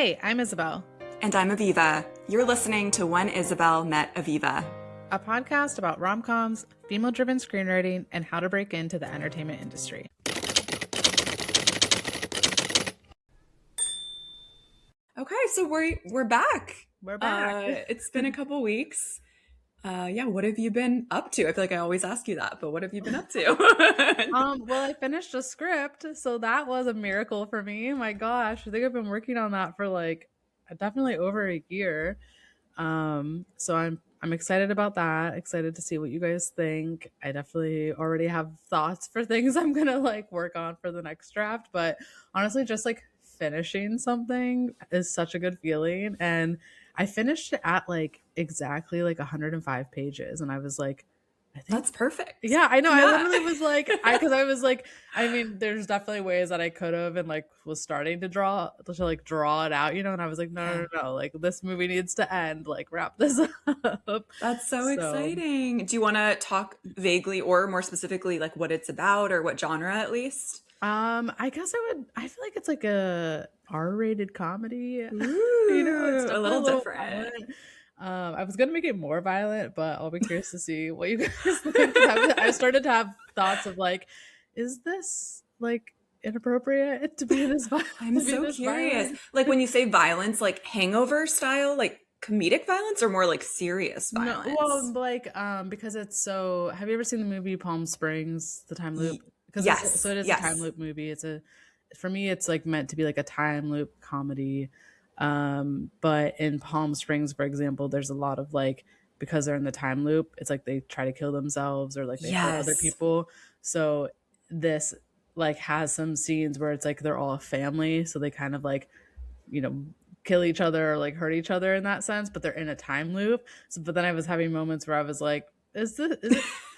Hey, I'm Isabel, And I'm Aviva. You're listening to When Isabel Met Aviva. a podcast about rom-coms, female-driven screenwriting, and how to break into the entertainment industry. Okay, so we're back. We're back. It's been a couple weeks. What have you been up to? I feel like I always ask you that, but what have you been up to? Well, I finished a script, so that was a miracle for me. My gosh, I think I've been working on that for definitely over a year. So I'm excited about that. Excited to see what you guys think. I definitely already have thoughts for things I'm gonna work on for the next draft, but honestly, just finishing something is such a good feeling. And I finished it at exactly 105 pages, and I was like, I think That's perfect. yeah, I know. Yeah. I literally was because I was I mean, there's definitely ways that I could have and was starting to draw it out, and I was like, no, this movie needs to end, wrap this up. That's so exciting. Do you want to talk vaguely or more specifically what it's about or what genre at least? I guess I feel like it's like a R-rated comedy. Ooh, It's a little different. violent. I was gonna make it more violent, but I'll be curious to see what you guys think. I started to have thoughts of is this inappropriate to be this violent? I'm so curious. When you say violence, Hangover style, comedic violence, or more serious violence? No, well, because it's so. Have you ever seen the movie Palm Springs, the time loop? Yes. It is a time loop movie. For me, it's meant to be a time loop comedy. But in Palm Springs, for example, there's a lot of because they're in the time loop, it's they try to kill themselves or they hurt other people. So this has some scenes where it's they're all a family, so they kind of kill each other or hurt each other in that sense, but they're in a time loop. So but then I was having moments where I was like, is it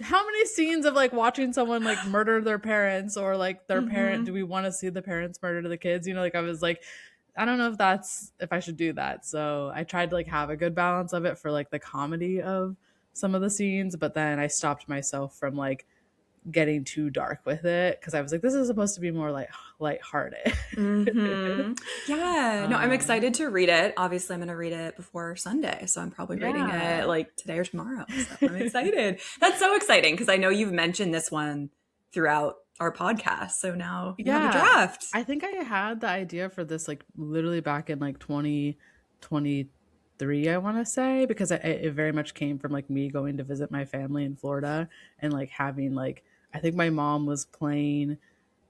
how many scenes of watching someone murder their parents or their parent, do we want to see the parents murder the kids? I was I don't know if I should do that. So I tried to have a good balance of it for the comedy of some of the scenes, but then I stopped myself from getting too dark with it because I was this is supposed to be more lighthearted. Yeah, no, I'm excited to read it. Obviously, I'm going to read it before Sunday, so I'm probably reading it today or tomorrow. So I'm excited. That's so exciting because I know you've mentioned this one throughout our podcast. So now you have a draft. I think I had the idea for this literally back in 2023, I want to say, because it very much came from me going to visit my family in Florida and having I think my mom was playing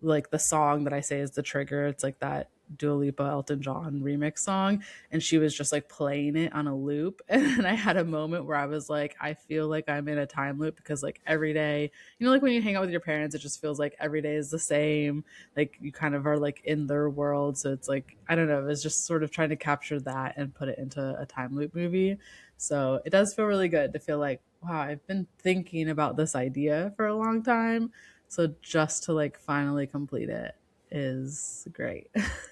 the song that I say is the trigger. It's that Dua Lipa Elton John remix song, and she was just playing it on a loop. And then I had a moment where I was I feel I'm in a time loop because every day, when you hang out with your parents, it just feels every day is the same. You kind of are in their world. So it's I don't know, it's just sort of trying to capture that and put it into a time loop movie. So it does feel really good to feel wow, I've been thinking about this idea for a long time. So just to finally complete it is great.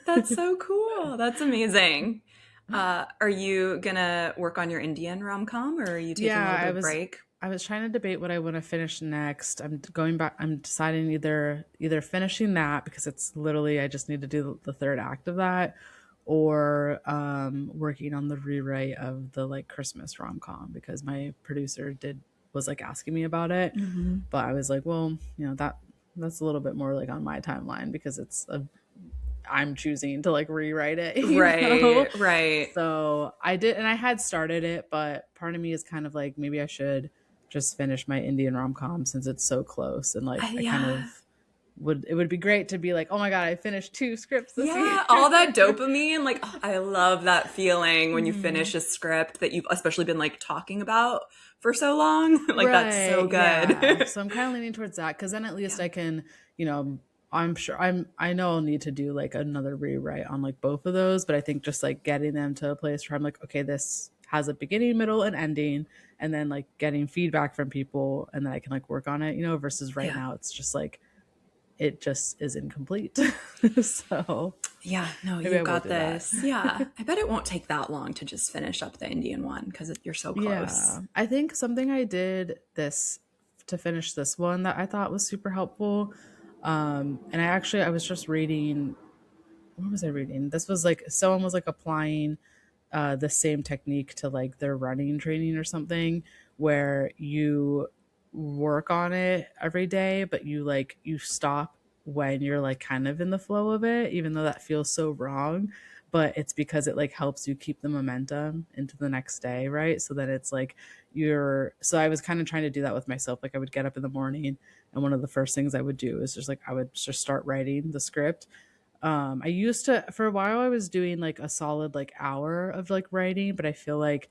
That's so cool. That's amazing. Are you gonna work on your Indian rom-com or are you taking a little bit of break? I was trying to debate what I want to finish next. I'm going back. I'm deciding either finishing that because it's literally I just need to do the third act of that, or working on the rewrite of the Christmas rom-com because my producer was asking me about it, but I was well, that's a little bit more on my timeline because I'm choosing to rewrite it, right. So I did, and I had started it, but part of me is kind of maybe I should just finish my Indian rom-com since it's so close, and I kind of it would be great to be oh my god, I finished 2 scripts this year. All that dopamine, I love that feeling when you finish a script that you've especially been talking about for so long. That's so good. Yeah. So I'm kind of leaning towards that because then at least I can, I'm sure I know I'll need to do another rewrite on both of those, but I think just getting them to a place where I'm okay, this has a beginning, middle, and ending, and then getting feedback from people, and then I can work on it, versus right now it's just it just is incomplete. So yeah, no, you got this. Yeah, I bet it won't take that long to just finish up the Indian one because you're so close. Yeah, I think something I did to finish this one that I thought was super helpful. And I was just reading what was I reading? This was like someone was like applying the same technique to like their running training or something, where you work on it every day, but you stop when you're like kind of in the flow of it, even though that feels so wrong. But it's because it like helps you keep the momentum into the next day, right? So that it's like so I was kind of trying to do that with myself. Like I would get up in the morning, and one of the first things I would do is just like I would just start writing the script. I used to, for a while I was doing like a solid like hour of like writing, but I feel like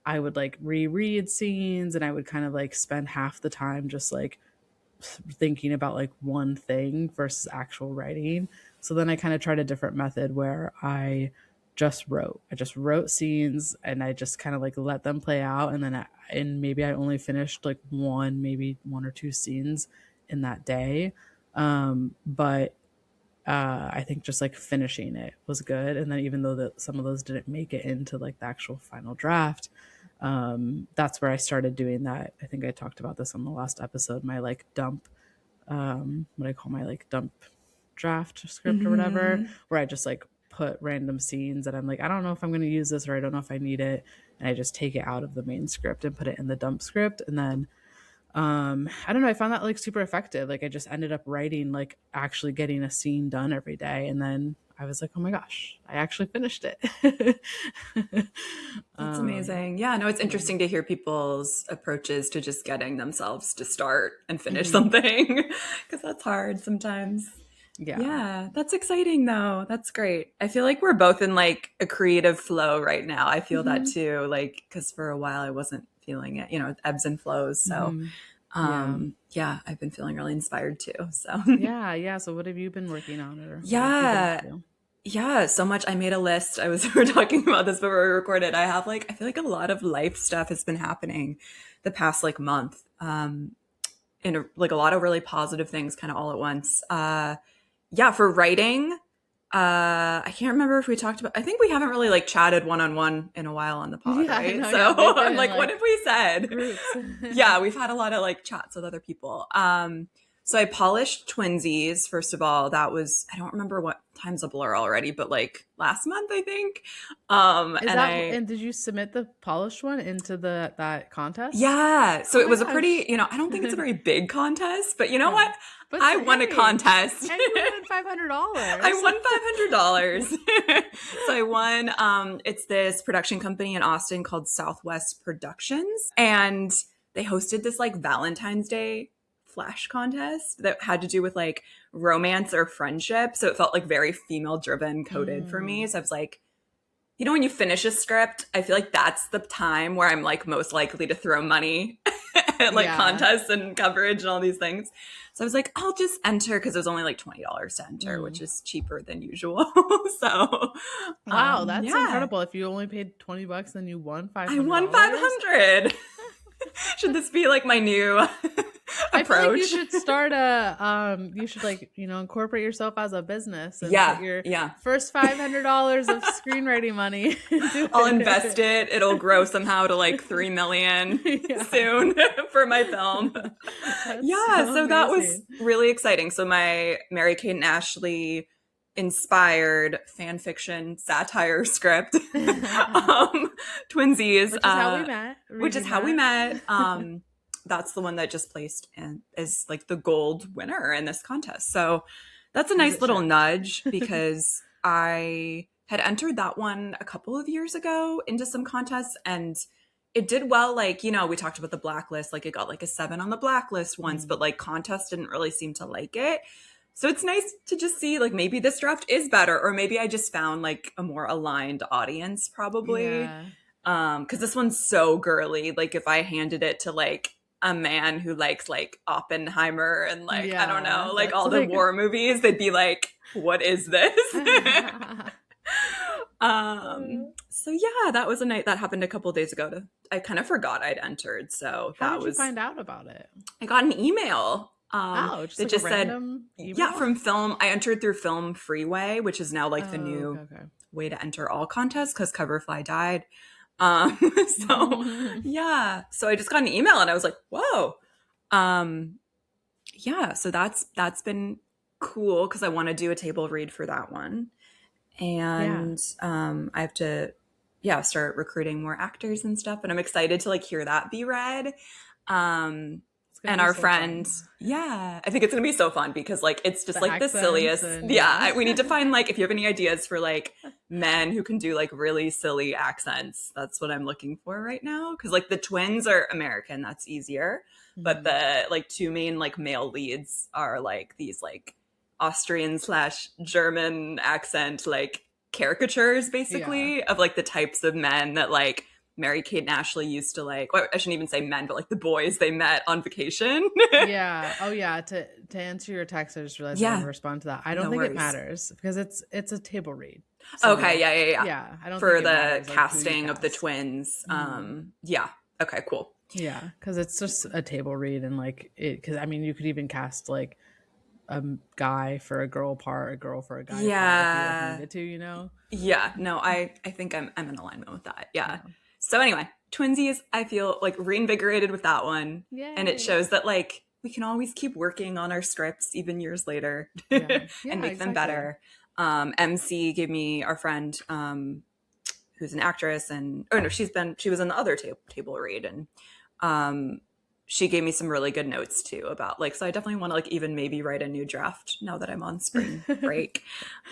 I would like reread scenes, and I would kind of like spend half the time just like thinking about like one thing versus actual writing. So then I kind of tried a different method where I just wrote scenes, and I just kind of like let them play out, and and maybe I only finished like maybe one or two scenes in that day. But I think just like finishing it was good. And then even though some of those didn't make it into like the actual final draft, that's where I started doing that. I think I talked about this on the last episode. My like dump, what I call my like dump draft script or whatever, Mm-hmm. where I just like put random scenes that I'm like, I don't know if I'm going to use this, or I don't know if I need it, and I just take it out of the main script and put it in the dump script. And then I don't know, I found that like super effective. Like I just ended up writing like actually getting a scene done every day, and then I was like, oh my gosh, I actually finished it. That's um amazing. Yeah, no, it's yeah. interesting to hear people's approaches to just getting themselves to start and finish Hmm. something because that's hard sometimes. Yeah. Yeah, that's exciting though. That's great. I feel like we're both in like a creative flow right now. I feel that Hmm. too, like because for a while I wasn't feeling it, ebbs and flows. So, Hmm. Yeah. yeah, I've been feeling really inspired too. So, Yeah, yeah, so what have you been working on, or what have you been up yeah, to? yeah, so much. I made a list. We were talking about this before we recorded. I feel like a lot of life stuff has been happening the past like month. Like a lot of really positive things kind of all at once. Yeah, for writing, I can't remember if we talked about, I think we haven't really like chatted one on one in a while on the pod, Yeah, I right? know, So yeah, we've been I'm in like, what like have we said? groups. Yeah, we've had a lot of like chats with other people. So I polished Twinsies, first of all. That was, I don't remember what time's a blur already, but like last month, I think. Is And that, I, and did you submit the polished one into that contest? yeah, so Oh it my was a pretty, gosh. I don't think it's a very big contest, but you know Yeah. what? But I won a hey, contest. and you won I $500. won $500. So I won, it's this production company in Austin called Southwest Productions. And they hosted this like Valentine's Day flash contest that had to do with like romance or friendship. So it felt like very female driven coded for me. Mm. So I was like, when you finish a script, I feel like that's the time where I'm like most likely to throw money at like Yeah. contests and coverage and all these things. So I was like, I'll just enter because it was only like $20 to enter, which Mm. is cheaper than usual. So, Wow, that's yeah, incredible. If you only paid $20 and you won I won $500. 500. Should this be like my new I feel like you approach? should start you should like, incorporate yourself as a business and put Yeah, your yeah. first $500 of screenwriting money into I'll invest it. it. It'll grow somehow to like 3 million Yeah. soon for my film. That's Yeah, so so that was amazing. really exciting. So my Mary Kate and Ashley inspired fan fiction satire script, Twinsies, Which is how we met, which is reading how we that. met. That's the one that just placed in is like the gold winner in this contest. So that's a Is nice it little shipped? nudge because I had entered that one a couple of years ago into some contests and it did well. Like, we talked about the blacklist, like it got like a 7 on the blacklist once, Mm. but like contests didn't really seem to like it. So it's nice to just see like maybe this draft is better, or maybe I just found like a more aligned audience probably. Yeah. Because this one's so girly. Like if I handed it to like a man who likes like Oppenheimer and like, I don't Yeah. know, like That's all the like war movies, they'd be like, what is this? So yeah, that was a night that happened a couple days ago. I kind of forgot I'd entered. So How that did you was, find out about it? I got an email Oh, just that like a just said, random yeah, email? from film. I entered through Film Freeway, which is now like the Oh, new okay, way to enter all contests because Coverfly died. So okay. yeah, so I just got an email and I was like, whoa. Um, yeah, so that's been cool because I want to do a table read for that one. Yeah. and I have to, yeah, start recruiting more actors and stuff. And I'm excited to like hear that be read. Um, It's gonna and be our so friend, fun. yeah, I think it's gonna be so fun because like it's just The like the accents silliest. and Yeah, yeah. we need to find like if you have any ideas for like men who can do like really silly accents. That's what I'm looking for right now. Because like the twins are American, that's easier. But Mhm. the like two main like male leads are like these like Austrian slash German accent like caricatures Yeah. basically of like the types of men that like Mary Kate and Ashley used to like. Well, I shouldn't even say men, but like the boys they met on vacation. Yeah. Oh yeah. To answer your text, I just realized I didn't Yeah, respond to that. I don't no think it worries. matters because it's a table read. Okay, So yeah, yeah, yeah. yeah, I don't think For it the matters like who you casting of the cast. twins. Mhm. Yeah. Okay, cool. Yeah, because it's just a table read and like it. Because I mean, you could even cast like a guy for a girl part, a girl for a guy part if you like Yeah. needed to. You know. Yeah. No, I think I'm in alignment with that. Yeah. Yeah. So anyway, Twinsies, I feel like reinvigorated with that one. And it Yay. shows that like we can always keep working on our scripts even years later Yeah. and Yeah. make them Exactly. better. MC gave me our friend who's an actress and oh no, she was in the other table read and um she gave me some really good notes too about like so I definitely want to like even maybe write a new draft now that I'm on spring break.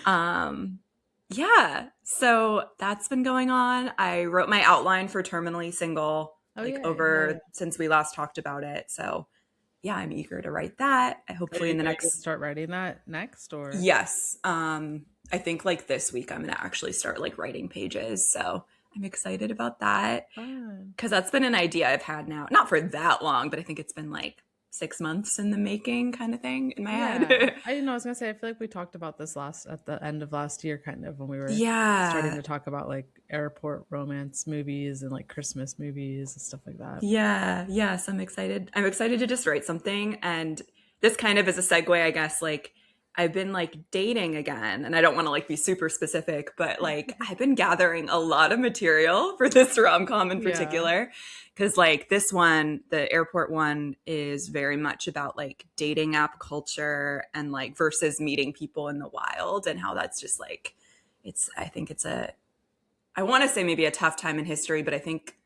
um yeah, so that's been going on. I wrote my outline for Terminally Single Oh like yay. Hell yeah. over since we last talked about it, so yeah, I'm eager to write that. I hopefully in the Are you gonna next start writing that next or? yes. I think like this week I'm gonna actually start like writing pages. So I'm excited about that. Fun. Because that's been an idea I've had now. Not for that long, but I think it's been like 6 months in the making kind of thing in my Yeah. head. I didn't know. I was gonna say I feel like we talked about this last at the end of last year, kind of when we were starting Yeah. to talk about like airport romance movies and like Christmas movies and stuff like that. Yeah. Yes, I'm excited. I'm excited to just write something. And this kind of is a segue, I guess, like I've been like dating again, and I don't want to like be super specific, but like I've been gathering a lot of material for this rom-com in Yeah. particular. Cause like this one, the airport one is very much about like dating app culture and like versus meeting people in the wild and how that's just like I think it's I want to say maybe a tough time in history, but I think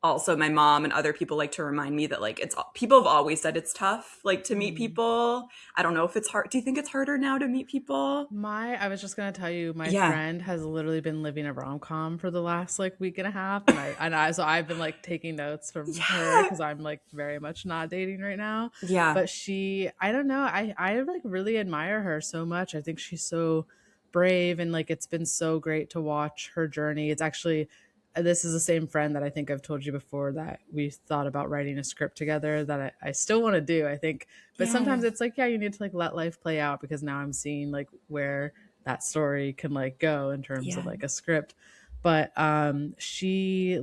also my mom and other people like to remind me that like it's people have always said it's tough like to meet Mhm. people. I don't know if it's hard. Do you think it's harder now to meet people? I was just gonna tell you, my Yeah. friend has literally been living a rom com for the last like week and a half, and so I've been like taking notes from her Yeah. because I'm like very much not dating right now. Yeah. But I don't know, I like really admire her so much. I think she's so brave, and like it's been so great to watch her journey. It's actually this is the same friend that I think I've told you before that we thought about writing a script together that I still want to do. I think but Yeah. sometimes it's like, yeah, you need to like let life play out because now I'm seeing like where that story can like go in terms of Yeah. like a script. But she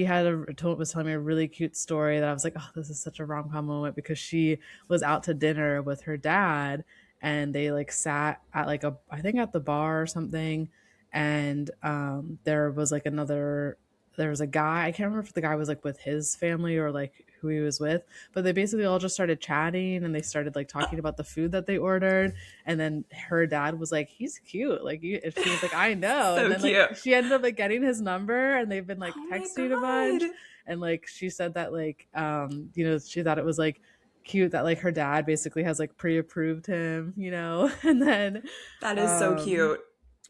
had was telling me a really cute story that I was like, oh, this is such a rom com moment because she was out to dinner with her dad and they like sat at like a I think at the bar or something, and there was a guy. I can't remember if the guy was like with his family or like who he was with, but they basically all just started chatting and they started like talking about the food that they ordered. And then her dad was like, he's cute. Like, and she was like, I know. And So then like cute. she ended up like getting his number and they've been like Oh my texting a bunch. god. And like she said that like, she thought it was like cute that like her dad basically has like pre-approved him, and then That is so um cute.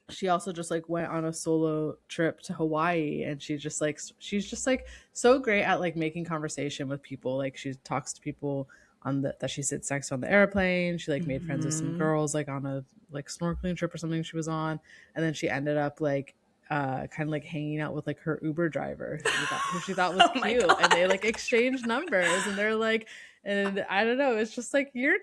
she also just like went on a solo trip to Hawaii, and she's just like so great at like making conversation with people. Like she talks to people on that she sits next to on the airplane. She like made friends with some Mhm. girls like on a like snorkeling trip or something she was on, and then she ended up like kind of like hanging out with like her Uber driver who she thought was Oh my cute, and they god. like exchanged numbers, and they're like, and I don't know, it's just like you're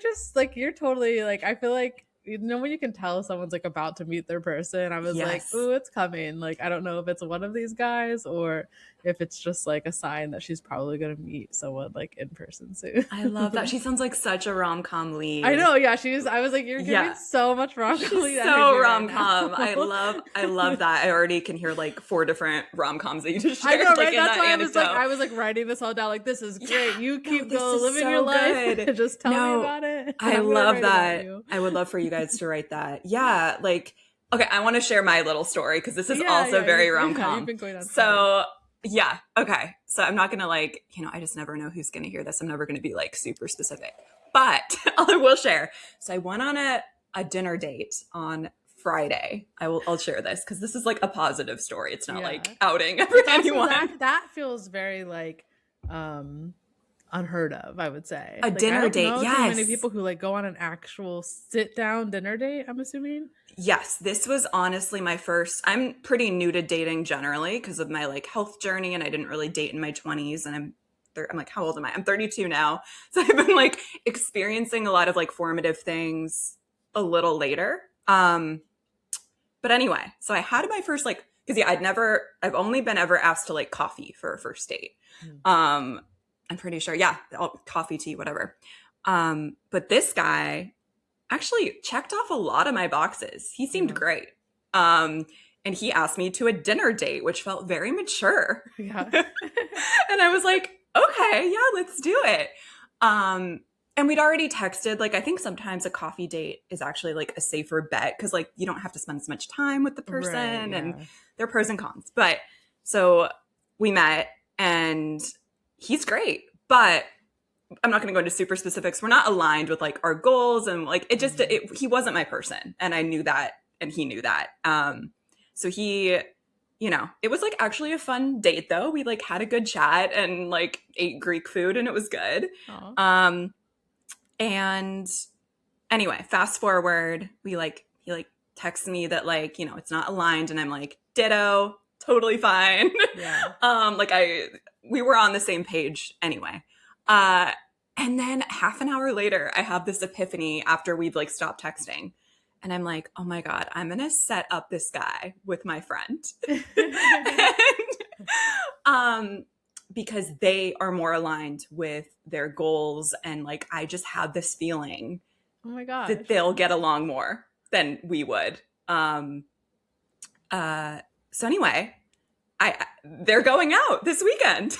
totally like I feel like when you can tell someone's like about to meet their person, I was like, Yes. ooh, it's coming. Like I don't know if it's one of these guys or if it's just like a sign that she's probably gonna meet someone like in person soon. I love that. She sounds like such a rom-com I lead. know, yeah, I was like, you're giving Yeah. so much She's broccoli energy so right rom now. com. I love that. I already can hear like 4 different rom coms that you just I know, shared, like right? in That's that why anecdote. I was like writing this all down. Like, this is Yeah, great. You no, keep this going, is living your so life, good. and just tell me No, about it, and I I'm gonna love write about that. you. I would love for you guys to write that. Yeah, like Okay, I want to share my little story because this is Yeah, also yeah, very yeah, you've rom-com. been going on forever. So, yeah, okay. So I'm not going to like, I just never know who's going to hear this. I'm never going to be like super specific. But I will share. So I went on a dinner date on Friday. I'll share this because this is like a positive story. It's not like Yeah. outing It's also anyone. that feels very like um unheard of, I would say. A Like I dinner don't date, know too many yes. people who like go on an actual sit down dinner date, I'm assuming. Yes, this was honestly my first. I'm pretty new to dating generally because of my like health journey, and I didn't really date in my 20s. And I'm like, how old am I? I'm 32 now, so I've been like experiencing a lot of like formative things a little later. But anyway, so I had my first like because yeah, I've only been ever asked to like coffee for a first date. Mm. I'm pretty sure, yeah, coffee, tea, whatever. But this guy actually checked off a lot of my boxes. He seemed Yeah. great. And he asked me to a dinner date, which felt very mature. Yeah. And I was like, okay, yeah, let's do it. And we'd already texted. Like, I think sometimes a coffee date is actually like a safer bet because like you don't have to spend as much time with the person Right, and yeah. there are pros and cons. But so we met and he's great. But I'm not going to go into super specifics. We're not aligned with like our goals and like he wasn't my person. And I knew that and he knew that. So he, it was like actually a fun date though. We like had a good chat and like ate Greek food and it was good. Aw. And anyway, fast forward, he like texts me that like, it's not aligned and I'm like, ditto, totally fine. Yeah. We were on the same page anyway. And then half an hour later, I have this epiphany after we've like stopped texting. And I'm like, oh my God, I'm going to set up this guy with my friend. And, because they are more aligned with their goals. And like, I just have this feeling Oh my gosh. that they'll get along more than we would. So anyway, they're going out this weekend.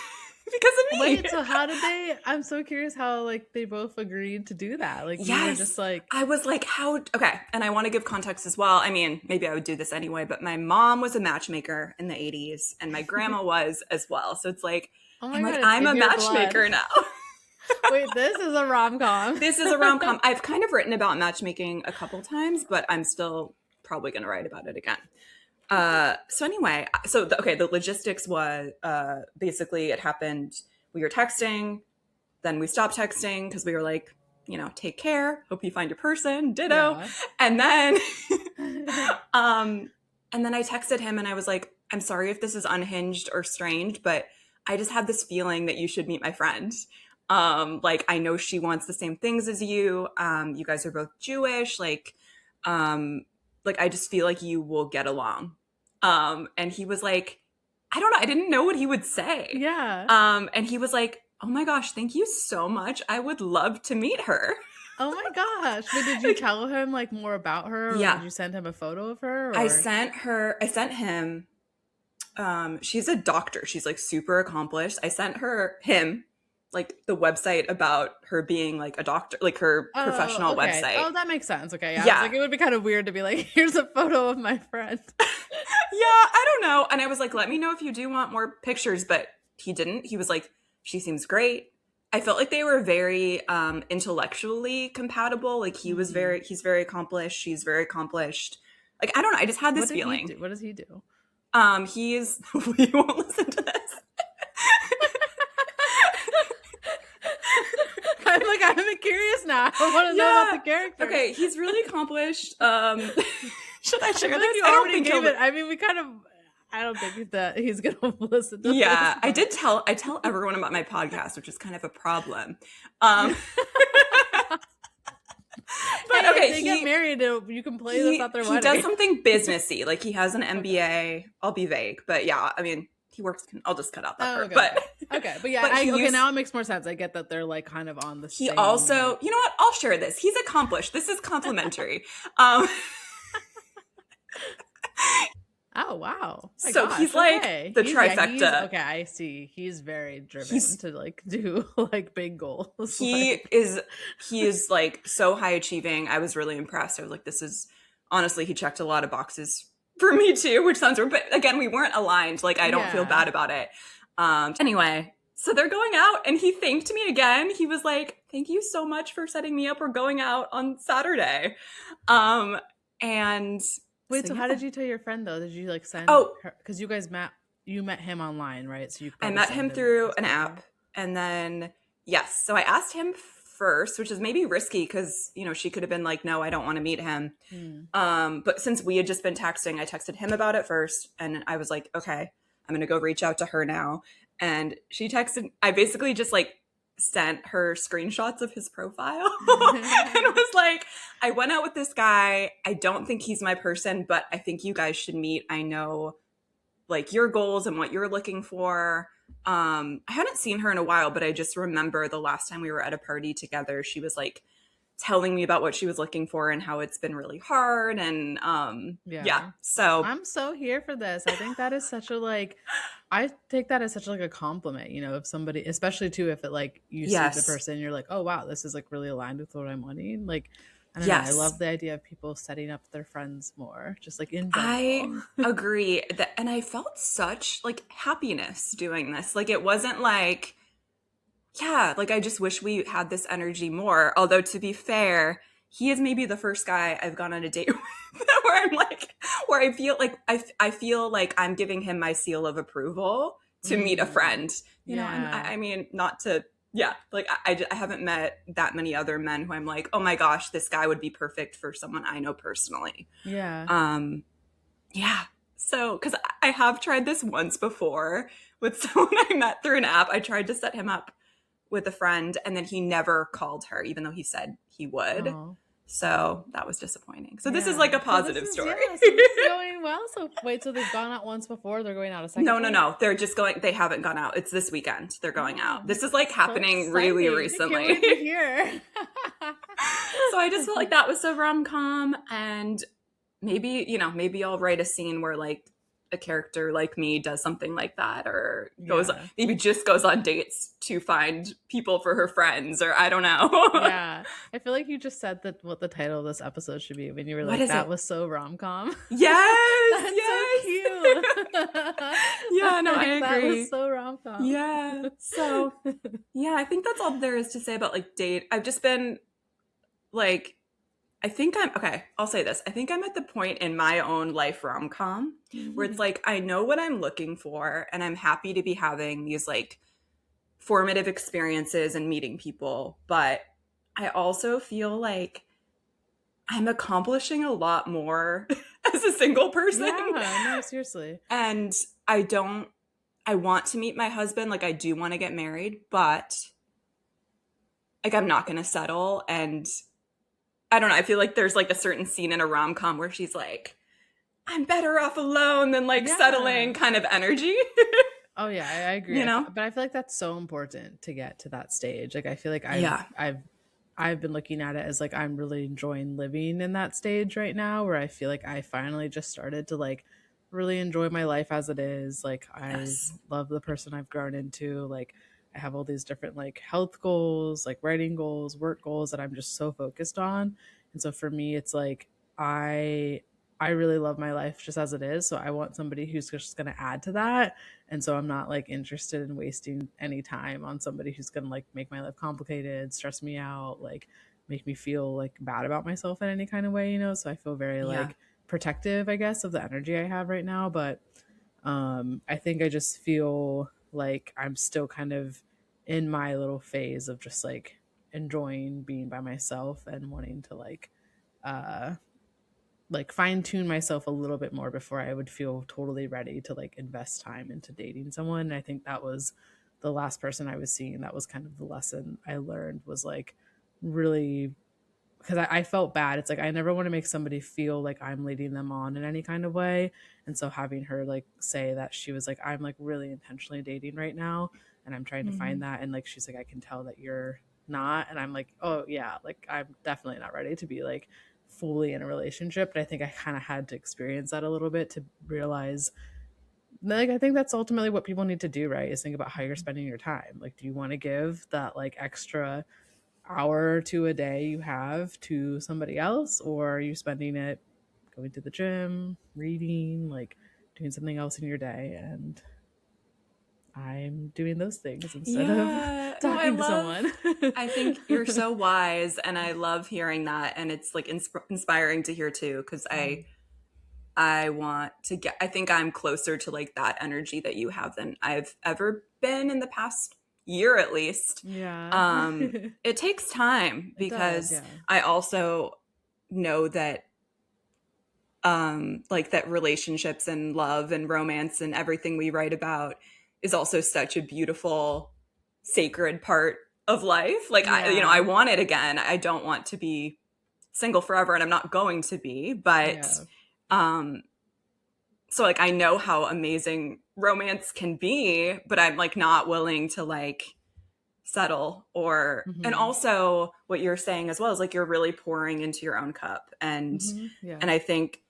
Because of me. Wait, so how did they? I'm so curious how like they both agreed to do that. Like you were just like, I was like, how? Okay, and I want to give context as well. I mean, maybe I would do this anyway, but my mom was a matchmaker in the 80s, and my grandma was as well. So it's like, oh my I'm God, like, it's I'm a in your matchmaker blood. now. Wait, this is a rom-com. This is a rom-com. I've kind of written about matchmaking a couple times, but I'm still probably going to write about it again. So anyway, the logistics was basically it happened. We were texting, then we stopped texting because we were like, take care. Hope you find your person. Ditto. Yeah. And then, and then I texted him and I was like, I'm sorry if this is unhinged or strange, but I just have this feeling that you should meet my friend. Like I know she wants the same things as you. You guys are both Jewish. Like I just feel like you will get along. And he was like, I don't know. I didn't know what he would say. Yeah. And he was like, oh my gosh, thank you so much. I would love to meet her. Oh my gosh. But did you tell him like more about her? Or Yeah. Did you send him a photo of her? Or? I sent him, she's a doctor. She's like super accomplished. I sent him like the website about her being like a doctor, like her professional okay. website. Oh, that makes sense. Okay. Yeah. Yeah. I was like, it would be kind of weird to be like, here's a photo of my friend. Yeah, I don't know. And I was like, let me know if you do want more pictures, but he didn't. He was like, she seems great. I felt like they were very intellectually compatible. Like he's very accomplished. She's very accomplished. Like, I don't know. I just had this feeling. What does he do? He's, you won't listen to this. I'm curious now. I want to know about the character. Okay, he's really accomplished. Should I share this? You already gave it. I mean, I don't think that he's gonna listen to this. Yeah, I tell everyone about my podcast, which is kind of a problem. But okay, if they get married, you can play this at their wedding. He does something businessy, like he has an MBA. I'll be vague, but yeah, I mean, he works. I'll just cut out that part. Okay. But yeah, now it makes more sense. I get that they're like kind of on the same. He also, you know what? I'll share this. He's accomplished. This is complimentary. Oh wow! So gosh, he's like the trifecta. Yeah, okay, I see. He's very driven to like do like big goals. He is like so high achieving. I was really impressed. I was like, this is honestly, he checked a lot of boxes for me too, which sounds weird. But again, we weren't aligned. Like, I don't feel Yeah. bad about it. Anyway, so they're going out and he thanked me again. He was like, thank you so much for setting me up. We're going out on Saturday. And Wait, so so yeah. how did you tell your friend though? Did you like send Oh, her, because you guys met, you met him online, right? So you I probably met sent him him through his an profile. app. And then, yes. So I asked him first, which is maybe risky because, you know, she could have been like, no, I don't want to meet him. Hmm. But since we had just been texting, I texted him about it first. And I was like, okay, I'm going to go reach out to her now. And she texted, I basically just like sent her screenshots of his profile and was like, I went out with this guy. I don't think he's my person, but I think you guys should meet. I know like your goals and what you're looking for. I hadn't seen her in a while, but I just remember the last time we were at a party together, she was like telling me about what she was looking for and how it's been really hard. And yeah, Yeah. so I'm so here for this. I think that is such a like, I take that as such like a compliment, you know, if somebody, especially too, if it like you see the yes, person, you're like, oh wow, this is like really aligned with what I'm wanting. Like, I don't know. I yes, love the idea of people setting up their friends more, just like in I general. agree that, and I felt such like happiness doing this. Like it wasn't like, yeah, like I just wish we had this energy more. Although to be fair, he is maybe the first guy I've gone on a date with where I'm like, where I feel like I feel like I'm giving him my seal of approval to meet a Mm, friend. You know, yeah. I mean, not to, yeah, like I haven't met that many other men who I'm like, oh my gosh, this guy would be perfect for someone I know personally. Yeah. Um, yeah. So, because I have tried this once before with someone I met through an app. I tried to set him up with a friend and then he never called her, even though he said he would. Oh. So that was disappointing. So this is like Yeah. a Well, this positive is, story. yeah, so this is going well. So wait, so they've gone out once before, they're going out a second No, no, time? no. They're just going, they haven't gone out. It's this weekend. They're going out. Oh, This is like so happening really exciting. I can't recently. wait to hear. So I just felt like that was so rom-com. And maybe, you know, maybe I'll write a scene where like a character like me does something like that or goes, Yeah. maybe just goes on dates to find people for her friends or I don't know. Yeah. I feel like you just said that what the title of this episode should be when you were What like, is that it? was so rom-com. Yes, That's so yes. cute. Yeah, no, I Like, that was agree. so rom-com. Yeah. So, yeah, I think that's all there is to say about like date. I've just been like, I think I'm okay. I'll say this. I think I'm at the point in my own life rom com where it's like, I know what I'm looking for and I'm happy to be having these like formative experiences and meeting people. But I also feel like I'm accomplishing a lot more as a single person. Yeah, no, seriously. And I don't, I want to meet my husband. Like, I do want to get married, but like, I'm not going to settle. And I don't know. I feel like there's like a certain scene in a rom com where she's like, I'm better off alone than like Yeah. settling kind of energy, Oh yeah, I agree. you know? But I feel like that's so important to get to that stage. Like I feel like I've Yeah. I've I've been looking at it as like I'm really enjoying living in that stage right now where I feel like I finally just started to like really enjoy my life as it is. Like I Yes. love the person I've grown into. Like I have all these different like health goals, like writing goals, work goals that I'm just so focused on. And so for me it's like I I really love my life just as it is. So I want somebody who's just going to add to that. And so I'm not like interested in wasting any time on somebody who's going to like make my life complicated, stress me out, like make me feel like bad about myself in any kind of way, you know? So I feel very Yeah. like protective, I guess, of the energy I have right now. But I think I just feel like I'm still kind of in my little phase of just like enjoying being by myself and wanting to uh like fine tune myself a little bit more before I would feel totally ready to like invest time into dating someone. And I think that was the last person I was seeing. That was kind of the lesson I learned was like really because I felt bad. It's like I never want to make somebody feel like I'm leading them on in any kind of way. And so having her like say that she was like, I'm like really intentionally dating right now and I'm trying to find Mhm. that. And like she's like, I can tell that you're not. And I'm like, oh yeah, like I'm definitely not ready to be like fully in a relationship. But I think I kind of had to experience that a little bit to realize like I think that's ultimately what people need to do, right? Is think about how you're spending your time. Like, do you want to give that like extra hour to a day you have to somebody else, or are you spending it going to the gym, reading, like doing something else in your day. And I'm doing those things instead of Yeah. No, talking to someone. I think you're so wise, and I love hearing that. And it's like inspiring to hear too, because I want to get, I think I'm closer to like that energy that you have than I've ever been in the past year at least. Yeah. It takes time It does, because yeah. I also know that like that relationships and love and romance and everything we write about is also such a beautiful sacred part of life. Like I Yeah. want it again. I don't want to be single forever, and I'm not going to be, but Yeah. um so like I know how amazing romance can be, but I'm like not willing to like settle. Or and Hmm. also what you're saying as well is like you're really pouring into your own cup, Hmm. Yeah. and I think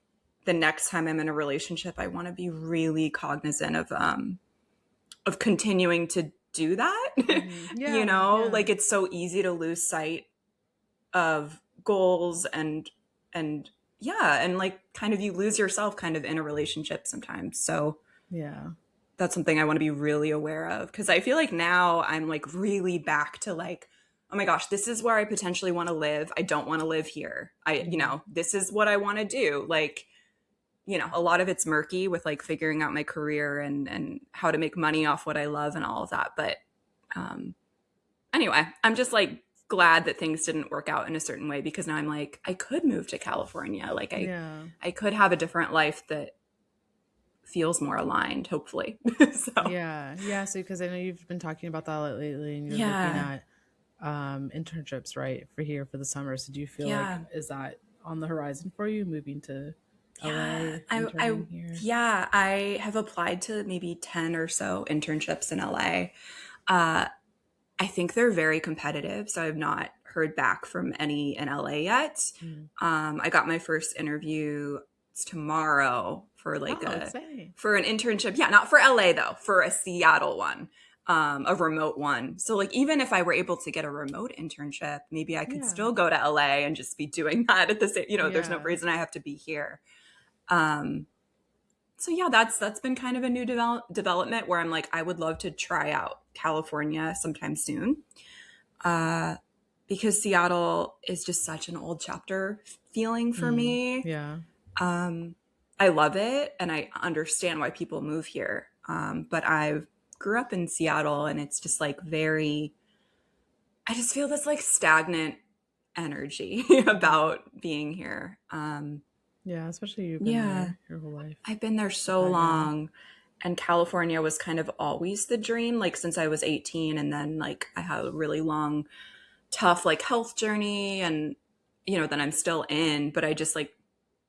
the next time I'm in a relationship I want to be really cognizant of continuing to do that. Hmm. You Yeah. know, Yeah. like it's so easy to lose sight of goals and yeah, and like kind of you lose yourself kind of in a relationship sometimes. So Yeah. that's something I want to be really aware of, because I feel like now I'm like really back to like, oh my gosh, this is where I potentially want to live. I don't want to live here. Hmm. This is what I want to do. Like, a lot of it's murky with like figuring out my career and how to make money off what I love and all of that. But um, anyway, I'm just like glad that things didn't work out in a certain way, because now I'm like, I could move to California. Like Yeah. I could have a different life that feels more aligned, hopefully. So Yeah. Yeah. So, because I know you've been talking about that lately and you're looking yeah. at internships, right, for here for the summer. So, do you feel like, Yeah. is that on the horizon for you moving to Yeah. LA, interning here? Yeah, I have applied to maybe 10 or so internships in LA. Uh, I think they're very competitive, so I've not heard back from any in LA yet. Mm. I got my first interview tomorrow for like Oh, exciting. for an internship. Yeah, not for LA though, for a Seattle one, a remote one. So like even if I were able to get a remote internship, maybe I could Yeah. still go to LA and just be doing that at the same, there's no Yeah. reason I have to be here. Um, so yeah, that's been kind of a new development where I'm like, I would love to try out California sometime soon. Uh, because Seattle is just such an old chapter feeling for Mm. me. Yeah. Um, I love it and I understand why people move here. But I grew up in Seattle and it's just like I just feel this like stagnant energy Mm. about being here. Yeah. Especially you've been Yeah, there your whole life. I've been there so Yeah. long. And California was kind of always the dream, like since I was 18. And then like I had a really long, tough like health journey and then I'm still in, but I just like,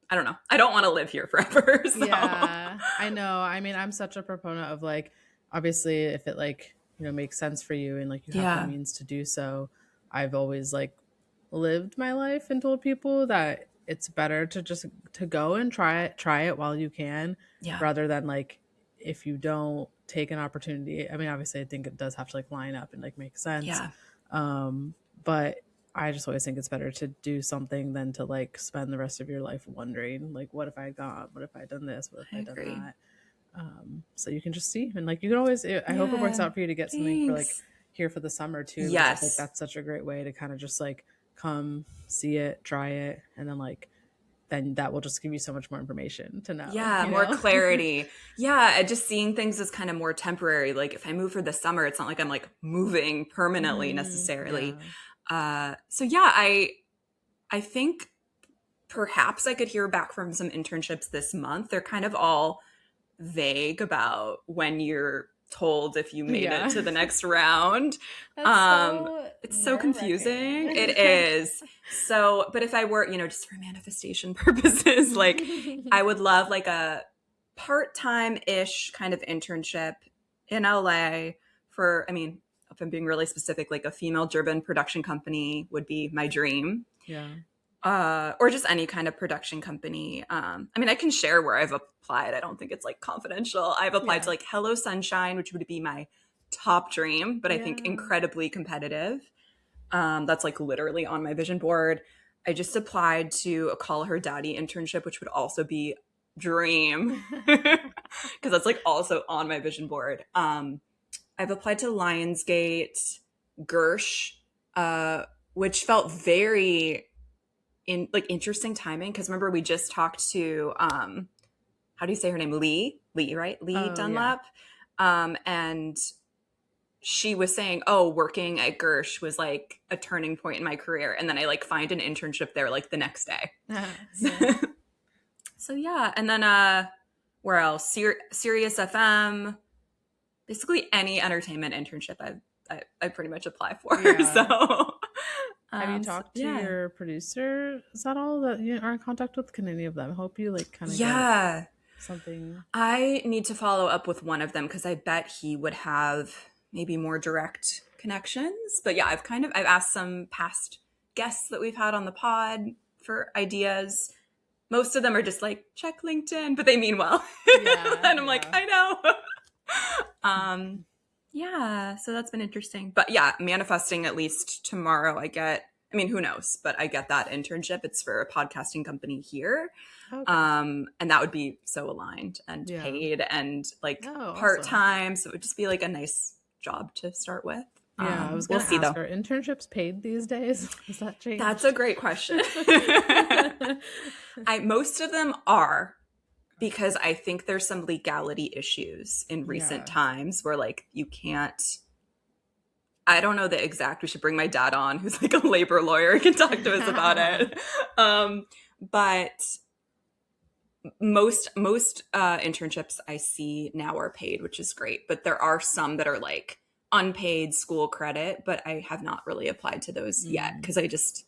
I don't know. I don't want to live here forever. So Yeah, I know. I mean, I'm such a proponent of like, obviously, if it like, makes sense for you and like you have the yeah. means to do so, I've always like lived my life and told people that it's better to just to go and try it while you can, Yeah. rather than like if you don't take an opportunity. I mean, obviously, I think it does have to like line up and like make sense. Yeah. But I just always think it's better to do something than to like spend the rest of your life wondering like, what if I had gone, what if I had done this, what if I I had done agree. that. So you can just see, and like you can always, I hope it works Yeah. out for you to get something for like Thanks. here for the summer too, because I think Yes. that's such a great way to kind of just like come see it, try it, and then like then that will just give you so much more information to know, Yeah, more clarity. Yeah, just seeing things as kind of more temporary. Like if I move for the summer, it's not like I'm like moving permanently Hmm. necessarily. Yeah. So yeah, I think perhaps I could hear back from some internships this month. They're kind of all vague about when you're told if you made it Yeah. to the next round. That's Um, so it's so confusing. It nerve-wracking. is. So, but if I were, just for manifestation purposes, like I would love like a part-time-ish kind of internship in LA for, I mean, if I'm being really specific, like a female-driven production company would be my dream. Yeah. Or just any kind of production company. I mean, I can share where I've applied. I don't think it's like confidential. I've applied to Yeah. like Hello Sunshine, which would be my top dream, but I think Yeah. incredibly competitive. That's like literally on my vision board. I just applied to a Call Her Daddy internship, which would also be dream because that's like also on my vision board. I've applied to Lionsgate, Gersh, which felt very interesting timing because remember we just talked to how do you say her name? Lee, right? Lee Oh, yeah. Dunlap. And she was saying, oh, working at Gersh was like a turning point in my career. And then I like find an internship there like the next day. Yeah. So yeah. And then where else? Sirius FM. Basically any entertainment internship I pretty much apply for. Yeah. So have you talked to your producer? Is that all that you are in contact with? Can any of them help you like kind of get something? I need to follow up with one of them because I bet he would have maybe more direct connections. But yeah, I've asked some past guests that we've had on the pod for ideas. Most of them are just like, check LinkedIn, but they mean well. Yeah, and I'm like, I know. Yeah, so that's been interesting. But yeah, manifesting at least tomorrow I mean, who knows, but I get that internship. It's for a podcasting company here. Okay. And that would be so aligned and paid and like part-time. Awesome. So it would just be like a nice job to start with. Yeah, I was going to ask, are internships paid these days? Has that changed? That's a great question. Most of them are, because I think there's some legality issues in recent times where like you can't, I don't know the exact, we should bring my dad on who's like a labor lawyer and can talk to us about it. But most internships I see now are paid, which is great. But there are some that are like unpaid school credit, but I have not really applied to those yet because I just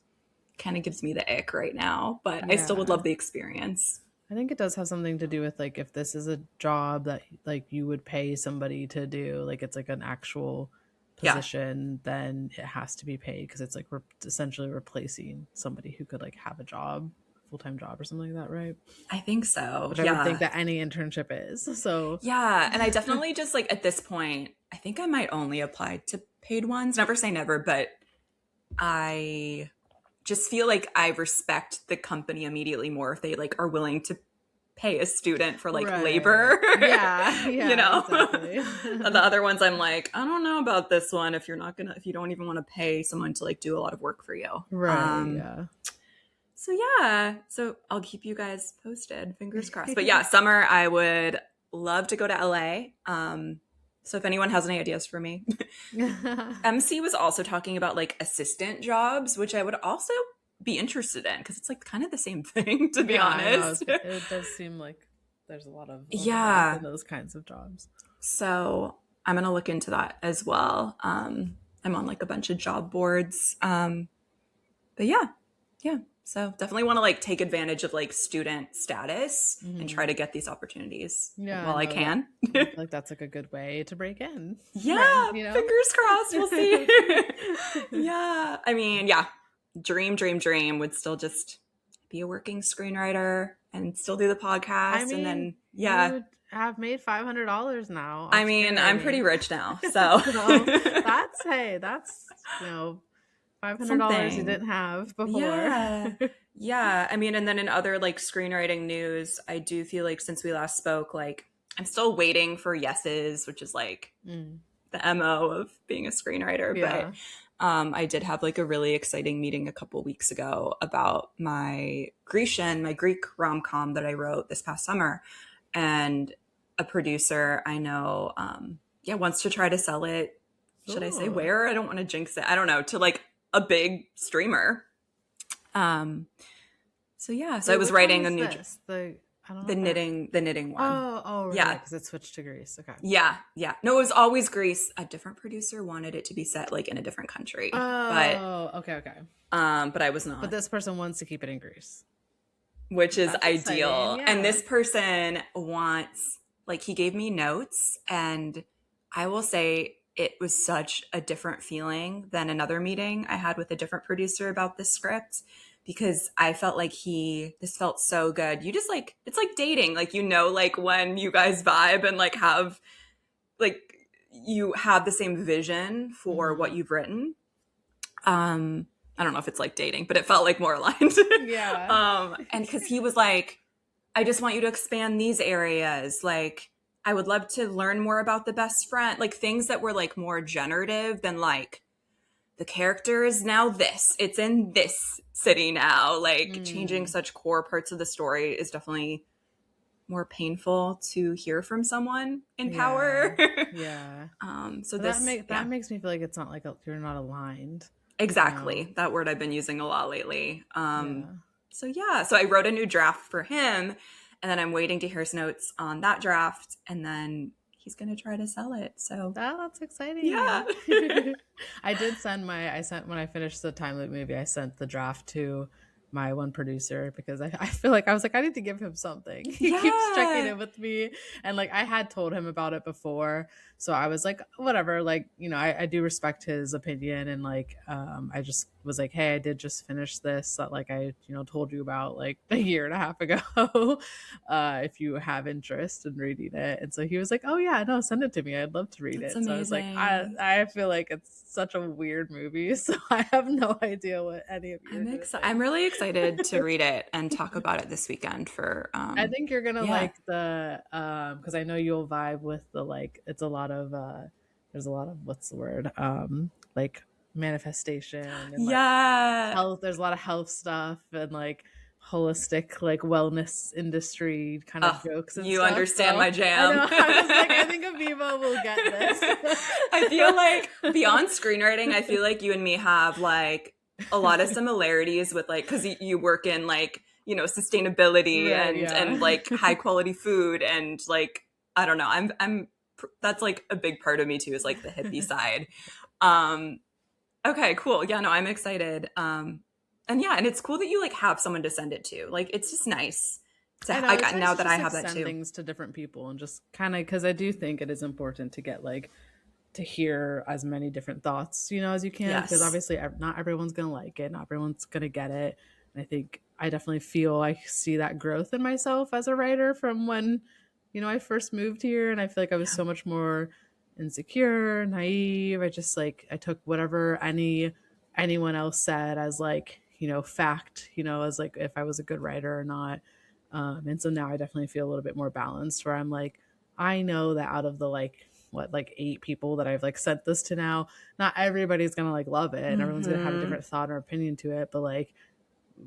kind of gives me the ick right now. But I still would love the experience. I think it does have something to do with like if this is a job that like you would pay somebody to do, like it's like an actual position, then it has to be paid because it's like essentially replacing somebody who could like have a job, full-time job or something like that, right? I think so. Which I would think that any internship is. So yeah, and I definitely just like at this point, I think I might only apply to paid ones. Never say never, but I just feel like I respect the company immediately more if they like are willing to pay a student for like labor. Yeah, you know, exactly. The other ones I'm like, I don't know about this one if you don't even want to pay someone to like do a lot of work for you. Right. So I'll keep you guys posted, fingers crossed. But yeah, summer I would love to go to LA. So if anyone has any ideas for me. MC was also talking about like assistant jobs, which I would also be interested in because it's like kind of the same thing, to be honest. It does seem like there's a lot of in those kinds of jobs. So I'm going to look into that as well. I'm on like a bunch of job boards. But yeah. So definitely want to like take advantage of like student status and try to get these opportunities while I can. Like that's like a good way to break in. Yeah. You know? Fingers crossed. We'll see. Yeah. I mean, dream would still just be a working screenwriter and still do the podcast. I mean, and then, you would have made $500 now. I mean, I'm pretty rich now. So, that's $500 you didn't have before. Yeah. I mean, and then in other like screenwriting news, I do feel like since we last spoke, like I'm still waiting for yeses, which is like the MO of being a screenwriter. But I did have like a really exciting meeting a couple weeks ago about my Greek rom-com that I wrote this past summer. And a producer I know, wants to try to sell it. Should I say where? I don't want to jinx it. I don't know, to like a big streamer. So I was writing a new the knitting one. Oh, right, because it switched to Greece. Okay. Yeah. No, it was always Greece. A different producer wanted it to be set like in a different country. Okay. But I was not. But this person wants to keep it in Greece, which is ideal. And this person wants, like, he gave me notes, and I will say it was such a different feeling than another meeting I had with a different producer about this script, because I felt like this felt so good. You just like, it's like dating, like, you know, like when you guys vibe and like have, like, you have the same vision for what you've written. I don't know if it's like dating, but it felt like more aligned. Yeah. And because he was like, I just want you to expand these areas. Like, I would love to learn more about the best friend, like things that were like more generative than like the character is now this, it's in this city now. Like, changing Mm, such core parts of the story is definitely more painful to hear from someone in yeah. power. Yeah. So But this, that yeah, makes me feel like it's not like you're not aligned, you know. exactly. That word I've been using a lot lately. Yeah. So yeah, so I wrote a new draft for him, and then I'm waiting to hear his notes on that draft, and then he's gonna try to sell it. So That's yeah. exciting. I sent when I finished the time loop movie, I sent the draft to my one producer because I feel like I was like, I need to give him something. He keeps checking Yeah. in with me. And like I had told him about it before. So I was like, whatever, like, I do respect his opinion. And like I just was like, hey, I did just finish this that like I, told you about like a year and a half ago. If you have interest in reading it. And so he was like, oh yeah, no, send it to me, I'd love to read That's it. So I was like, amazing. I feel like it's such a weird movie, so I have no idea what any of you are I'm gonna excited. I'm think. really excited to read it and talk about it this weekend for I think you're gonna yeah. like the because I know you'll vibe with the like it's a lot of there's a lot of what's the word like manifestation and like Yeah. health. There's a lot of health stuff and like holistic like wellness industry kind of Oh, jokes and you stuff. understand So my I jam. know I was like, I think Aviva will get this. I feel like beyond screenwriting, I feel like you and me have like a lot of similarities with like, because you work in like, sustainability Right, and yeah. like high quality food and like, I don't know. I'm that's like a big part of me too, is like the hippie side. Um okay, cool. Yeah, no, I'm excited. And yeah, and it's cool that you like have someone to send it to. Like, it's just nice I to know I it's got nice now to that I just like have that send too. things to different people and just kind of because I do think it is important to get like to hear as many different thoughts, as you can, because Yes. obviously not everyone's gonna like it, not everyone's gonna get it. And I think I definitely feel I see that growth in myself as a writer from when, I first moved here, and I feel like I was Yeah. so much more insecure, naive. I just like I took whatever anyone else said as like fact, as like if I was a good writer or not. And so now I definitely feel a little bit more balanced where I'm like, I know that out of the like what like 8 people that I've like sent this to now, not everybody's gonna like love it and everyone's gonna have a Mhm. different thought or opinion to it. But like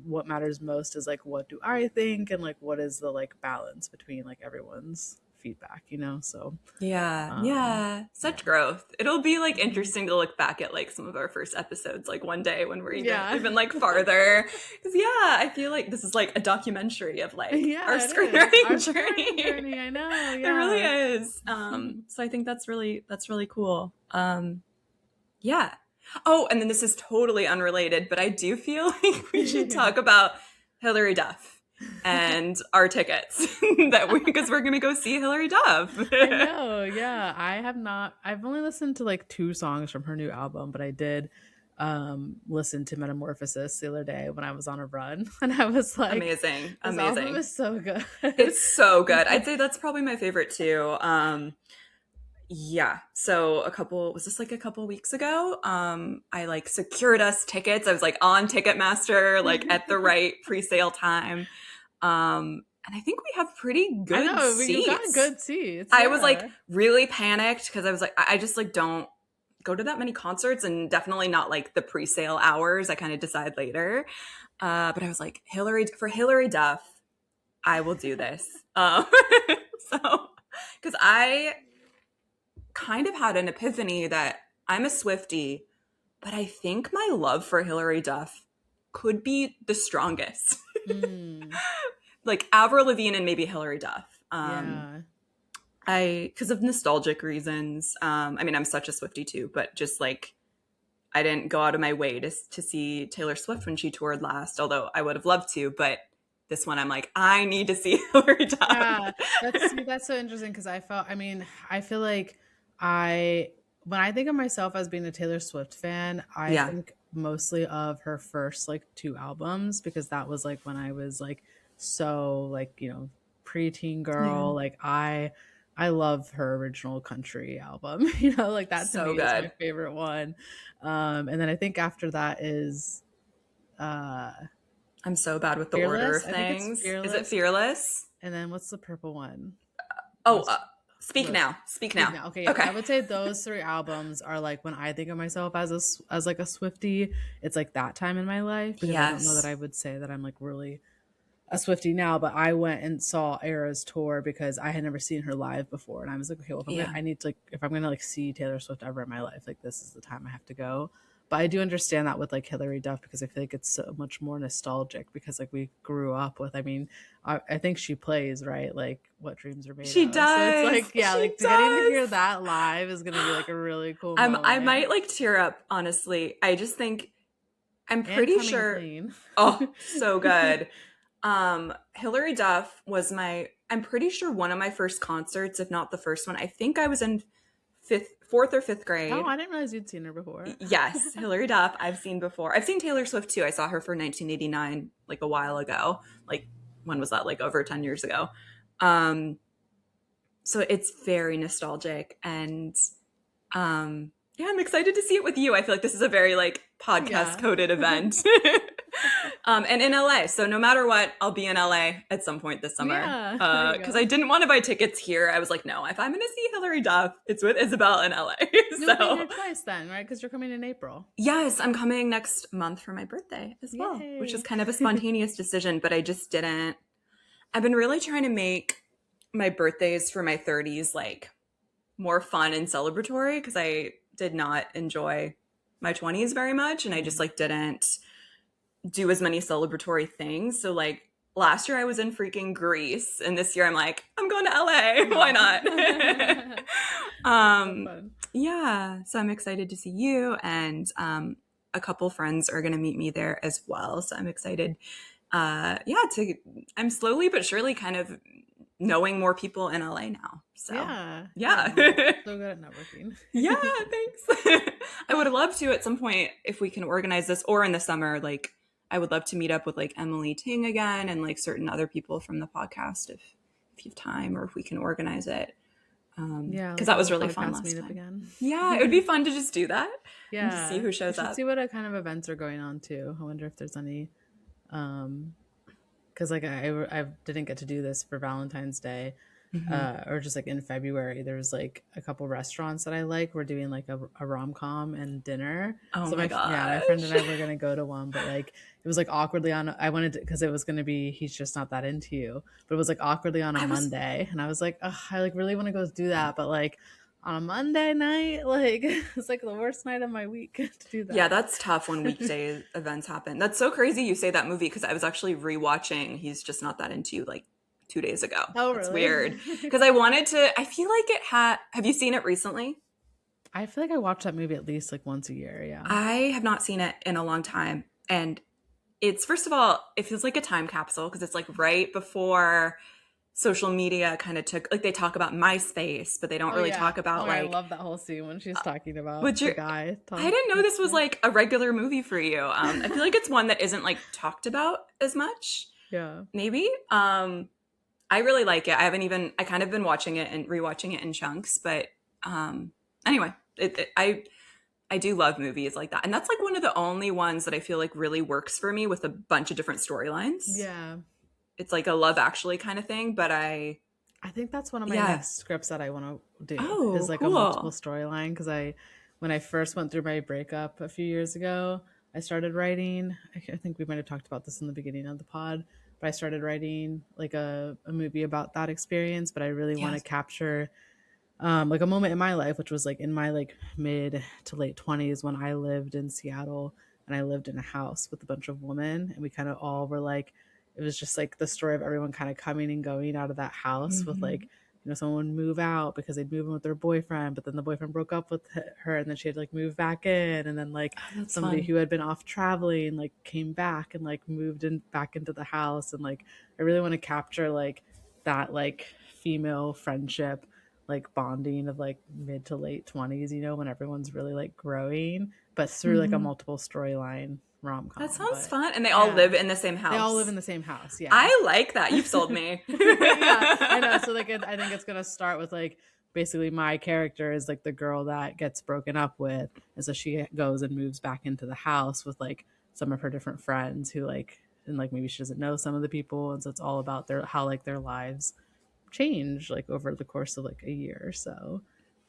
what matters most is like what do I think and like what is the like balance between like everyone's feedback, So Yeah, um yeah. yeah. Such growth. It'll be like interesting to look back at like some of our first episodes like one day when we're even Yeah. even like farther. Cuz yeah, I feel like this is like a documentary of like our Yeah, it is. Our screenwriting screenwriting journey. journey, I know, It really yeah. is. So I think that's really cool. Yeah. Oh, and then this is totally unrelated, but I do feel like we should talk about Hillary Duff and our tickets that we because we're gonna go see Hillary Duff. I know, yeah. I've only listened to like 2 songs from her new album, but I did listen to Metamorphosis the other day when I was on a run and I was like, Amazing, this album amazing. is so good. It's so good. I'd say that's probably my favorite too. Yeah. So was this like a couple weeks ago? I like secured us tickets. I was like on Ticketmaster, like at the right pre-sale time. And I think we have pretty I good know, but you got seats. good seats, I was like yeah. really panicked because I was like, I just like don't go to that many concerts and definitely not like the pre-sale hours. I kind of decide later. But I was like, Hillary Duff, I will do this. So, because I kind of had an epiphany that I'm a Swiftie, but I think my love for Hillary Duff could be the strongest. Mm, Like Avril Lavigne and maybe Hillary Duff. yeah. Because of nostalgic reasons. I mean, I'm such a Swiftie too, but just like I didn't go out of my way to see Taylor Swift when she toured last, although I would have loved to. But this one, I'm like, I need to see Hillary Duff. Yeah, that's so interesting because I feel like I when I think of myself as being a Taylor Swift fan, I Yeah. think mostly of her first like 2 albums because that was like when I was like so like, preteen Yeah. girl. Like I love her original country album. Like that to So me is my good. favorite one. And then I think after that is uh I'm so bad with the order Fearless. of I think it's things. Is it Fearless. Fearless? And then what's the purple one? Oh, Was Speak was Now. Speak Speak Now. Now. Okay, yeah. Okay. I would say those three albums are like when I think of myself as as like a Swiftie, it's like that time in my life, because I don't know that Yes. I would say that I'm like really a Swiftie now, but I went and saw Era's tour because I had never seen her live before, and I was like, okay, well, Yeah. I need to, like, if I'm gonna like see Taylor Swift ever in my life, like this is the time I have to go. But I do understand that with like Hillary Duff, because I feel like it's so much more nostalgic, because like we grew up with. I mean, I think she plays right, like What Dreams Are Made She Of. So it's does. like, yeah, She like getting to hear does. that live is gonna be like a really cool I moment. might like tear up, honestly. I just think I'm And pretty Coming sure. Clean. Oh, so good. Hillary Duff was I'm pretty sure one of my first concerts, if not the first one. I think I was in fourth or fifth Oh, grade. I didn't realize you'd seen her before. Yes, Hillary Duff, I've seen before. I've seen Taylor Swift too. I saw her for 1989, like a while ago. Like, when was that? Like over 10 years ago. Um, so it's very nostalgic, and yeah, I'm excited to see it with you. I feel like this is a very like podcast Yeah. coded event. And in LA. So no matter what, I'll be in LA at some point this summer. Yeah, there you Because go. I didn't want to buy tickets here. I was like, no, if I'm going to see Hillary Duff, it's with Isabel in LA. You'll be here So twice then, right? Because you're coming in April. yes, I'm coming next month for my birthday as well, which is Yay. kind of a spontaneous decision, but I just didn't. I've been really trying to make my birthdays for my 30s like more fun and celebratory, because I did not enjoy my 20s very much, and I just like didn't do as many celebratory things. So like last year I was in freaking Greece, and this year I'm like, I'm going to LA. Why not? So fun. Yeah, so I'm excited to see you, and a couple friends are going to meet me there as well. So I'm excited. Yeah, I'm slowly but surely kind of knowing more people in LA now. So Yeah. yeah. Yeah. So good at networking. Yeah, thanks. I would love to at some point, if we can organize this, or in the summer, like I would love to meet up with like Emily Ting again, and like certain other people from the podcast, if you have time, or if we can organize it. Yeah. Because Like that a was little really fun podcast last meetup time. again. Yeah, it would be fun to just do that and just see Yeah. who We shows should up. see what kind of events are going on too. I wonder if there's any, because like I didn't get to do this for Valentine's Day, Mm-hmm. or just like in February. There was like a couple restaurants that I like. We're doing like a rom com and dinner. Oh So my my friend gosh. and I were gonna go to one, but like it was like awkwardly on. I wanted to, because it was gonna be He's Just Not That Into You, but it was like awkwardly on a I was Monday, and I was like, ugh, I like really want to go do that, but like on a Monday night, like it's like the worst night of my week to do Yeah, that. that's tough when weekday events happen. That's so crazy you say that movie, because I was actually rewatching He's Just Not That Into You like 2 days ago. Oh, That's really? weird. Because I feel like have you seen it recently? I feel like I watch that movie at least like once a year. Yeah. I have not seen it in a long time. And it's, first of all, it feels like a time capsule, because it's like right before social media kind of took, like they talk about MySpace, but they don't Oh really yeah. talk about Oh, I like, love that whole scene when she's talking about which the you're, guy. I didn't know this was like a regular movie for you. I feel like it's one that isn't like talked about as much, Yeah. maybe. I really like it. I kind of been watching it and rewatching it in chunks, but anyway, I do love movies like that. And that's like one of the only ones that I feel like really works for me, with a bunch of different storylines. Yeah. It's like a Love Actually kind of thing, but I think that's one of my yeah. next scripts that I want to do, Oh, is like a multiple cool. storyline, because when I first went through my breakup a few years ago, I started writing. I think we might have talked about this in the beginning of the pod, but I started writing like a movie about that experience. But I really want to Yes. capture like a moment in my life, which was like in my like mid to late 20s, when I lived in Seattle, and I lived in a house with a bunch of women, and we kind of all were like, it was just like the story of everyone kind of coming and going out of that house, with Mm-hmm. like, someone would move out because they'd move in with their boyfriend, but then the boyfriend broke up with her, and then she had to like move back in, and then like Oh, that's somebody fun. who had been off traveling like came back and like moved in back into the house. And like I really want to capture like that like female friendship, like bonding of like mid to late 20s, when everyone's really like growing, but through like a Mm-hmm. multiple storyline That rom-com. sounds But fun. And they all yeah, live in the same they all live house. in the same house. Yeah. I like that. You've sold me. Yeah, I know. So like I think it's gonna start with like basically my character is like the girl that gets broken up with, and so she goes and moves back into the house with like some of her different friends who like, and like maybe she doesn't know some of the people, and so it's all about how like their lives change like over the course of like a year or so.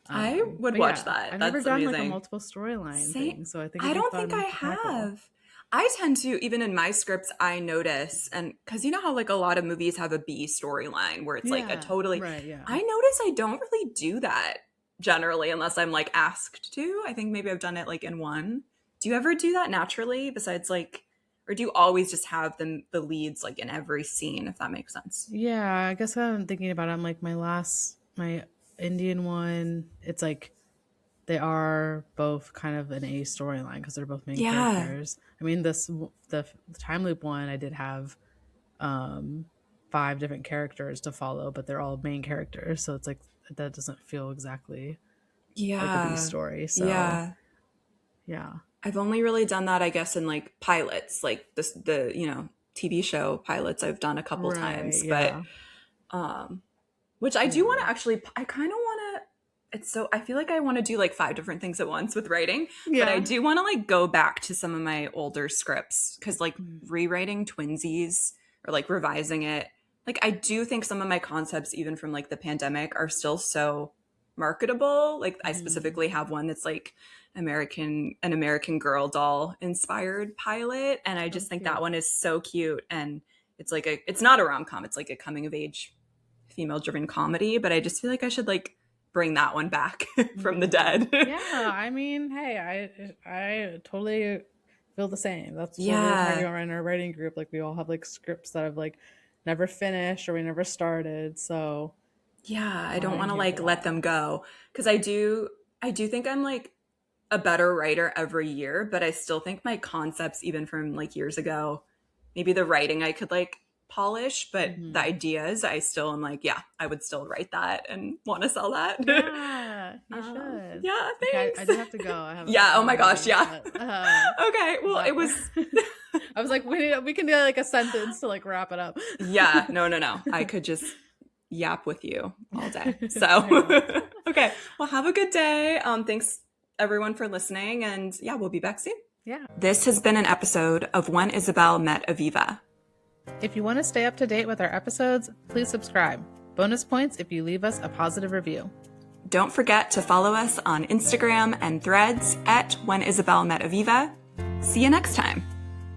I would But watch yeah, that. I've never That's done like a amazing. multiple storyline Same. thing, so I think I it'd be don't think I fun to tackle. have. I tend to, even in my scripts, I notice, and because you know how like a lot of movies have a B storyline where it's like a Yeah, totally, right, yeah. I notice I don't really do that generally unless I'm like asked to. I think maybe I've done it like in one. Do you ever do that naturally besides like, or do you always just have the leads like in every scene, if that makes sense? Yeah, I guess I'm thinking about it. I'm like my Indian one, it's like they are both kind of an A storyline because they're both main Yeah. characters. I mean, the time loop one, I did have um 5 different characters to follow, but they're all main characters, so it's like that doesn't feel exactly like a B Yeah. story. So Yeah. yeah, I've only really done that, I guess, in like pilots, like the TV show pilots I've done a couple right, times, but yeah, which I do yeah, want to actually, I kind of want to. It's so I feel like I want to do like 5 different things at once with writing, but I yeah. do want to like go back to some of my older scripts because like Mm. rewriting Twinsies or like revising it, like I do think some of my concepts, even from like the pandemic, are still so marketable. Like I Mm. specifically have one that's like an American Girl doll inspired pilot, and I Oh, just think that cute. one is so cute. And it's not a rom-com, it's like a coming of age female driven comedy, but I just feel like I should like bring that one back from the Yeah. dead. Yeah, I mean, hey, I totally feel the same. That's what we were talking Yeah. about in our writing group. Like we all have like scripts that have like never finished or we never started. So Yeah, I don't I'm want to here for like let that. them go because I do think I'm like a better writer every year, but I still think my concepts even from like years ago, maybe the writing I could like polish, but the Hmm. ideas I still am like, yeah, I would still write that and want to sell that. Yeah, you should. Yeah, Okay, I thanks. do have to go. Yeah, I oh have a my gosh, meeting, yeah. but Okay, well, it but was I was like, we can do like a sentence to like wrap it up. yeah, no, no, no. I could just yap with you all day. I know. So, okay. Well, have a good day. Thanks everyone for listening. And yeah, we'll be back soon. Yeah. This has been an episode of When Isabel Met Aviva. If you want to stay up to date with our episodes, please subscribe. Bonus points if you leave us a positive review. Don't forget to follow us on Instagram and Threads at When Isabel Met Aviva. See you next time.